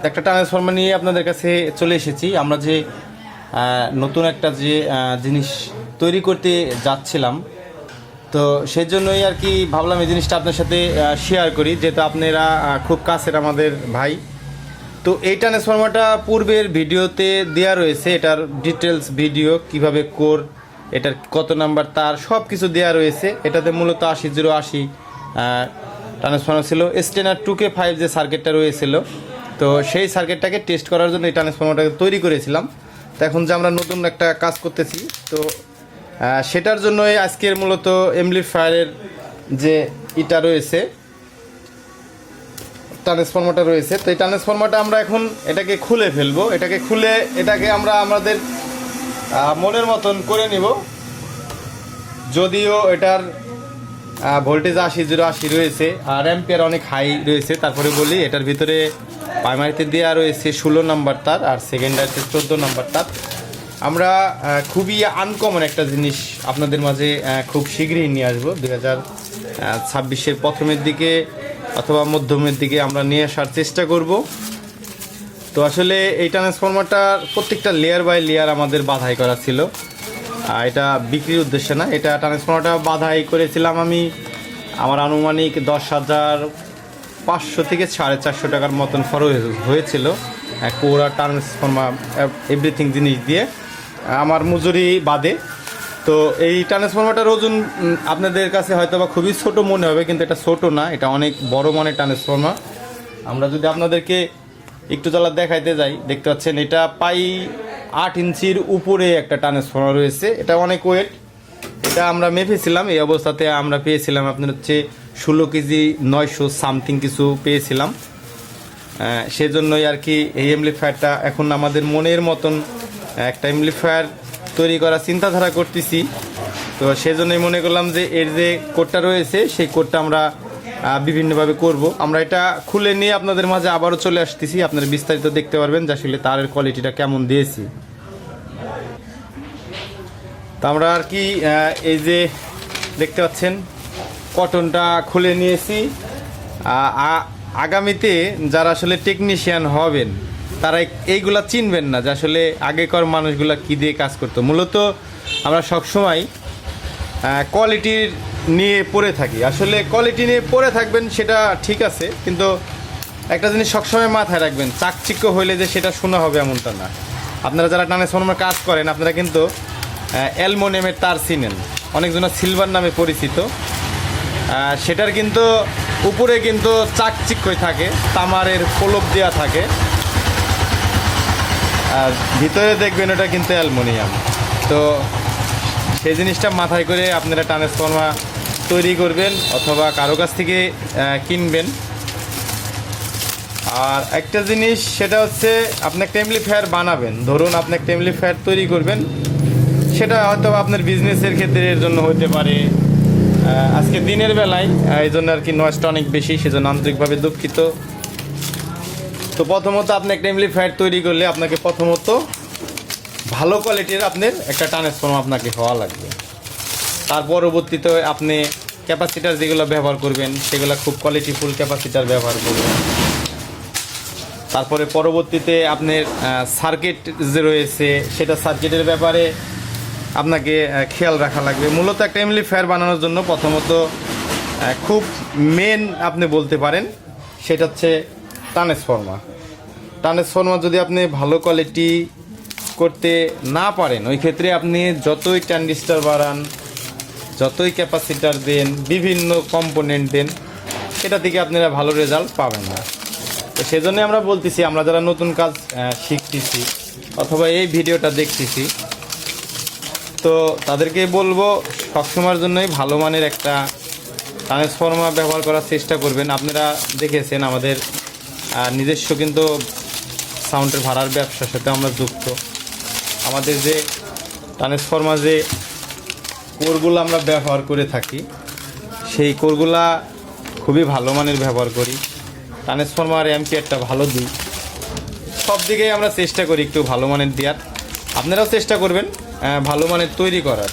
একটা ট্রান্সফরমার নিয়ে আপনাদের কাছে চলে এসেছি। আমরা যে নতুন একটা যে জিনিস তৈরি করতে যাচ্ছিলাম, তো সেই জন্যই আর কি ভাবলাম এই জিনিসটা আপনার সাথে শেয়ার করি, যেহেতু আপনারা খুব কাছের আমাদের ভাই। তো এই ট্রান্সফরমারটা পূর্বের ভিডিওতে দেওয়া রয়েছে, এটার ডিটেলস ভিডিও, কিভাবে কোর, এটার কত নাম্বার তার, সব কিছু দেওয়া রয়েছে। এটাতে মূলত 8080 ট্রান্সফরমার ছিল। স্টেনার 2K5 যে সার্কিটটা রয়েছিল, তো সেই সার্কিটটাকে টেস্ট করার জন্য এই ট্রান্সফরমারটাকে তৈরি করেছিলাম। তো এখন যে আমরা নতুন একটা কাজ করতেছি, তো সেটার জন্যই আজকের মূলত এমপ্লিফায়ারের যে এটা রয়েছে, ট্রান্সফরমারটা রয়েছে, তো এই ট্রান্সফরমারটা আমরা এখন এটাকে খুলে ফেলবো। এটাকে খুলে এটাকে আমরা আমাদের মনের মতন করে নিব। যদিও এটার ভোল্টেজ 8080 রয়েছে আর অ্যাম্পিয়ার অনেক হাই রয়েছে, তারপরে বলি এটার ভিতরে প্রাইমারিতে দেওয়া রয়েছে 16 নাম্বার তার আর সেকেন্ডারিতে 14 নাম্বার তার। আমরা খুবই আনকমন একটা জিনিস আপনাদের মাঝে খুব শীঘ্রই নিয়ে আসবো। 2026-এর প্রথমের দিকে অথবা মধ্যমের দিকে আমরা নিয়ে আসার চেষ্টা করব। তো আসলে এই ট্রান্সফরমারটার প্রত্যেকটা লেয়ার বাই লেয়ার আমাদের বাধাই করা ছিল, এটা বিক্রির উদ্দেশ্যে না। এটা ট্রান্সফরমারটা বাধাই করেছিলাম আমি, আমার আনুমানিক 10,500 থেকে 450 টাকার মতন খরচ হয়েছিল পুরা ট্রান্সফরমার এভরিথিং জিনিস দিয়ে, আমার মজুরি বাদে। তো এই ট্রান্সফরমারটার ওজন আপনাদের কাছে হয়তো বা খুবই ছোট মনে হবে, কিন্তু এটা ছোট না, এটা অনেক বড় মানের ট্রান্সফরমার। আমরা যদি আপনাদেরকে একটু জ্বালা দেখাইতে যাই, দেখতে পাচ্ছেন এটা প্রায় 8 ইঞ্চির উপরে একটা ট্রান্সফরমার রয়েছে। এটা অনেক ওয়েট, এটা আমরা মেপেছিলাম, এই অবস্থাতে আমরা পেয়েছিলাম আপনার হচ্ছে 16 কেজি 900 সামথিং কিছু পেয়েছিলাম। সেজন্যই আর কি এই এমপ্লিফায়ারটা এখন আমাদের মনের মতন একটা এমপ্লিফায়ার তৈরি করার চিন্তাধারা করতেছি। তো সেজন্যই মনে করলাম যে এর যে কোডটা রয়েছে সেই কোডটা আমরা বিভিন্নভাবে করব। আমরা এটা খুলে নিয়ে আপনাদের মাঝে আবারও চলে আসতেছি, আপনারা বিস্তারিত দেখতে পারবেন যে আসলে তারের কোয়ালিটিটা কেমন দিয়েছি। তো আমরা আর কি এই যে দেখতে পাচ্ছেন কটনটা খুলে নিয়েছি। আগামীতে যারা আসলে টেকনিশিয়ান হবেন তারা এইগুলা চিনবেন না যে আসলে আগেকার মানুষগুলা কী দিয়ে কাজ করতো। মূলত আমরা সবসময় কোয়ালিটির নিয়ে পড়ে থাকি। আসলে কোয়ালিটি নিয়ে পড়ে থাকবেন সেটা ঠিক আছে, কিন্তু একটা জিনিস সবসময় মাথায় রাখবেন, চাকচিক্য হইলে যে সেটা শোনা হবে এমনটা না। আপনারা যারা ট্রান্সফরমার কাজ করেন আপনারা কিন্তু অ্যালুমিনিয়ামের তার চিনেন, অনেকজন সিলভার নামে পরিচিত, সেটার কিন্তু উপরে কিন্তু চাকচিক্যই থাকে, তামারের প্রলেপ দেওয়া থাকে, আর ভিতরে দেখবেন ওটা কিন্তু অ্যালুমিনিয়াম। তো সেই জিনিসটা মাথায় করে আপনারা ট্রান্সফরমার তৈরি করবেন অথবা কারো কাছ থেকে কিনবেন। আর একটা জিনিস সেটা হচ্ছে আপনি একটা এমপ্লিফায়ার বানাবেন, ধরুন আপনি একটা এমপ্লিফায়ার তৈরি করবেন, সেটা হয়তো আপনার বিজনেসের ক্ষেত্রে এর জন্য হতে পারে। আজকে দিনের বেলায় এই জন্য আর কি নয়েজটা অনেক বেশি, সেজন্য আন্তরিকভাবে দুঃখিত। তো প্রথমত আপনি একটা এমপ্লিফায়ার তৈরি করলে আপনাকে প্রথমত ভালো কোয়ালিটির আপনার একটা ট্রান্সফরমার আপনাকে হওয়া লাগবে। তার পরবর্তীতে আপনি ক্যাপাসিটার যেগুলো ব্যবহার করবেন সেগুলো খুব কোয়ালিটিফুল ক্যাপাসিটার ব্যবহার করবেন। তারপরে পরবর্তীতে আপনার সার্কিট যে রয়েছে সেটা সার্কিটের ব্যাপারে আপনাকে খেয়াল রাখা লাগবে। মূলত একটা এমপ্লিফায়ার বানানোর জন্য প্রথমত খুব মেন আপনি বলতে পারেন সেটা হচ্ছে ট্রান্সফরমার। ট্রান্সফরমার যদি আপনি ভালো কোয়ালিটি করতে না পারেন, ওই ক্ষেত্রে আপনি যতই ট্রানজিস্টর বাড়ান, যতই ক্যাপাসিটার দেন, বিভিন্ন কম্পোনেন্ট দেন, এটা থেকে আপনারা ভালো রেজাল্ট পাবেন না। তো সেজন্য আমরা বলতেছি, আমরা যারা নতুন কাজ শিখতেছি অথবা এই ভিডিওটা দেখতেছি, তো তাদেরকে বলবো সবসময়ের জন্যই ভালো মানের একটা ট্রান্সফরমার ব্যবহার করার চেষ্টা করবেন। আপনারা দেখেছেন আমাদের নিজস্ব কিন্তু সাউন্ডের ভাড়ার ব্যবসার সাথে আমরা যুক্ত। আমাদের যে ট্রান্সফরমার যে কোরগুলো আমরা ব্যবহার করে থাকি সেই কোরগুলা খুবই ভালো মানের ব্যবহার করি, ট্রান্সফরমার অ্যাম্পিয়ারটা ভালো দিই, সব দিকেই আমরা চেষ্টা করি একটু ভালো মানের দেওয়ার। আপনারাও চেষ্টা করবেন ভালো মানের তৈরি করার।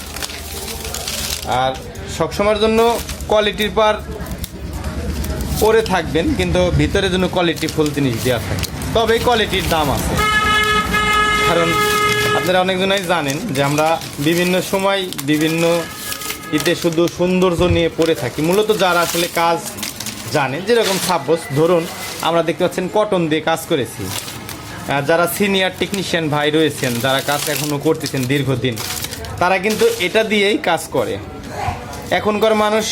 আর সবসময়ের জন্য কোয়ালিটির পার পরে থাকবেন, কিন্তু ভিতরে যেন কোয়ালিটি ফুল জিনিস দেওয়া থাকে। তবে কোয়ালিটির দাম আছে। কারণ আপনারা অনেকজনই জানেন যে আমরা বিভিন্ন সময় বিভিন্ন ইতে শুধু সৌন্দর্য নিয়ে পড়ে থাকি। মূলত যারা আসলে কাজ জানে, যেরকম সাপোজ ধরুন আমরা দেখতে পাচ্ছেন কটন দিয়ে কাজ করেছি। যারা সিনিয়র টেকনিশিয়ান ভাই রয়েছেন, যারা কাজ এখনও করতেছেন দীর্ঘদিন, তারা কিন্তু এটা দিয়েই কাজ করে। এখনকার মানুষ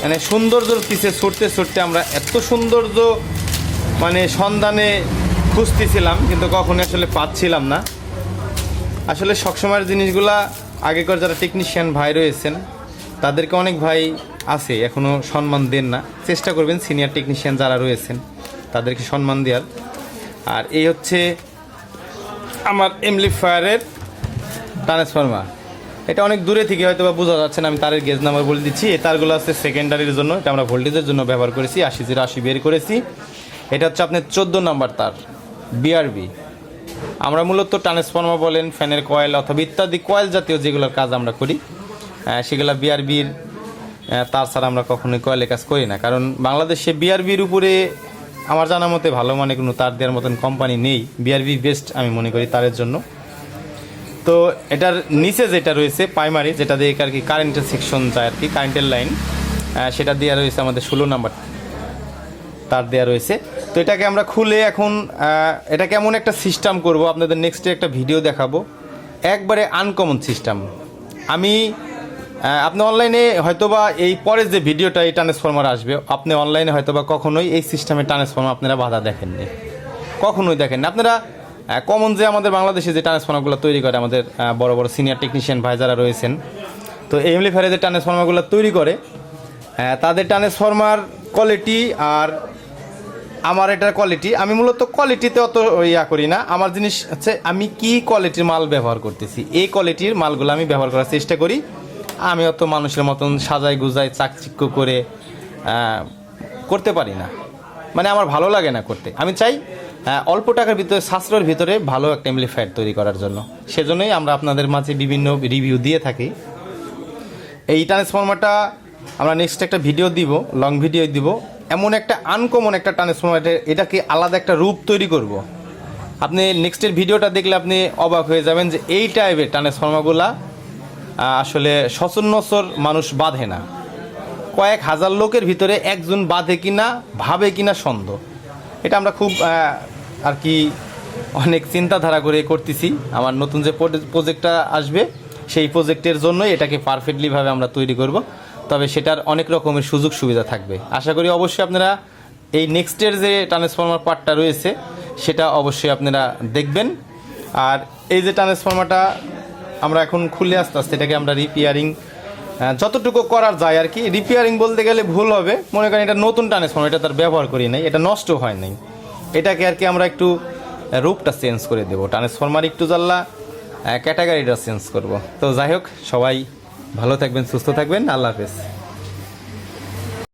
মানে সৌন্দর্যর পিছে ছুটতে ছুটতে আমরা এত সৌন্দর্য মানে সন্ধানে খুঁজতেছিলাম, কিন্তু কখনো আসলে পাচ্ছিলাম না। আসলে সবসময়ের জিনিসগুলা আগেকার যারা টেকনিশিয়ান ভাই রয়েছেন তাদেরকে অনেক ভাই আছে এখনও সম্মান দেন না। চেষ্টা করবেন সিনিয়র টেকনিশিয়ান যারা রয়েছেন তাদেরকে সম্মান দেওয়ার। আর এই হচ্ছে আমার এমপ্লিফায়ারের ট্রান্সফরমার। এটা অনেক দূরে থেকে হয়তো বা বোঝা যাচ্ছে না, আমি তারের গেজ নাম্বার বলে দিচ্ছি। এই তারগুলো আছে সেকেন্ডারির জন্য, এটা আমরা ভোল্টেজের জন্য ব্যবহার করেছি। 80/80 বের করেছি। এটা হচ্ছে আপনার 14 নম্বর তার, বিআরবি। আমরা মূলত ট্রান্সফরমার বলেন, ফ্যানের কয়েল অথবা ইত্যাদি কয়েল জাতীয় যেগুলোর কাজ আমরা করি সেগুলো বিআরবির তার ছাড়া আমরা কখনোই কয়েলের কাজ করি না। কারণ বাংলাদেশে বিআরবির উপরে আমার জানা মতে ভালো মানে কোনো তার দেওয়ার মতন কোম্পানি নেই। বিআরবি বেস্ট আমি মনে করি তারের জন্য। তো এটার নিচে যেটা রয়েছে প্রাইমারি, যেটা দিয়ে আর কি কারেন্টের সেকশন যায় আর কি, কারেন্টের লাইন, সেটা দেওয়া রয়েছে আমাদের 16 নাম্বার তার দেওয়া রয়েছে। তো এটাকে আমরা খুলে এখন এটা কেমন একটা সিস্টেম করব আপনাদের নেক্সটে একটা ভিডিও দেখাবো। একবারে আনকমন সিস্টেম। আপনি অনলাইনে হয়তোবা এই পরের যে ভিডিওটা এই ট্রান্সফরমার আসবে, আপনি অনলাইনে হয়তোবা কখনোই এই সিস্টেমের ট্রান্সফরমার আপনারা বাধা দেখেননি, কখনোই দেখেননি। আপনারা কমন যে আমাদের বাংলাদেশে যে ট্রান্সফরমারগুলো তৈরি করে আমাদের বড় বড় সিনিয়র টেকনিশিয়ান ভাই যারা রয়েছেন, তো এই এমপ্লিফায়ারে যে ট্রান্সফরমারগুলো তৈরি করে তাদের ট্রান্সফরমার কোয়ালিটি আর আমার এটার কোয়ালিটি, আমি মূলত কোয়ালিটিতে অত করি না। আমার জিনিস হচ্ছে আমি কি কোয়ালিটির মাল ব্যবহার করতেছি, এই কোয়ালিটির মালগুলো আমি ব্যবহার করার চেষ্টা করি। আমি অত মানুষের মতন সাজাই গুজাই চাকচিক্য করে করতে পারি না, মানে আমার ভালো লাগে না করতে। আমি চাই অল্প টাকার ভিতরে, সাশ্রয়ের ভিতরে ভালো একটা এমপ্লিফায়ার তৈরি করার জন্য। সেজন্যই আমরা আপনাদের মাঝে বিভিন্ন রিভিউ দিয়ে থাকি। এই ট্রান্সফরমারটা আমরা নেক্সট একটা ভিডিও দিব, লং ভিডিও দিব। এমন একটা আনকমন একটা ট্রান্সফরমার, এটাকে আলাদা একটা রূপ তৈরি করব। আপনি নেক্সটের ভিডিওটা দেখলে আপনি অবাক হয়ে যাবেন যে এই টাইপের ট্রান্সফরমারগুলা আসলে সচরাচর মানুষ বাঁধে না। কয়েক হাজার লোকের ভিতরে একজন বাঁধে কিনা, ভাবে কিনা সন্দেহ। এটা আমরা খুব আর কি অনেক চিন্তাধারা করে করতেছি। আমার নতুন যে প্রজেক্টটা আসবে সেই প্রজেক্টের জন্যই এটাকে পারফেক্টলিভাবে আমরা তৈরি করব। তবে সেটার অনেক রকমের সুযোগ সুবিধা থাকবে। আশা করি অবশ্যই আপনারা এই নেক্সটের যে ট্রান্সফরমার পার্টটা রয়েছে সেটা অবশ্যই আপনারা দেখবেন। আর এই যে ট্রান্সফরমারটা আমরা এখন খুলে আস্তে আস্তে এটাকে আমরা রিপেয়ারিং যতটুকু করার যায় আর কি। রিপেয়ারিং বলতে গেলে ভুল হবে, মনে করেন এটা নতুন ট্রান্সফরমার, এটা তার ব্যবহার করি নাই, এটা নষ্ট হয় নাই, এটাকে আর কি আমরা একটু রূপটা চেঞ্জ করে দেবো। ট্রান্সফরমার একটু জ্বালা ক্যাটাগরিটা চেঞ্জ করব। তো যাই হোক, সবাই ভালো থাকবেন, সুস্থ থাকবেন, আল্লাহ হাফেজ।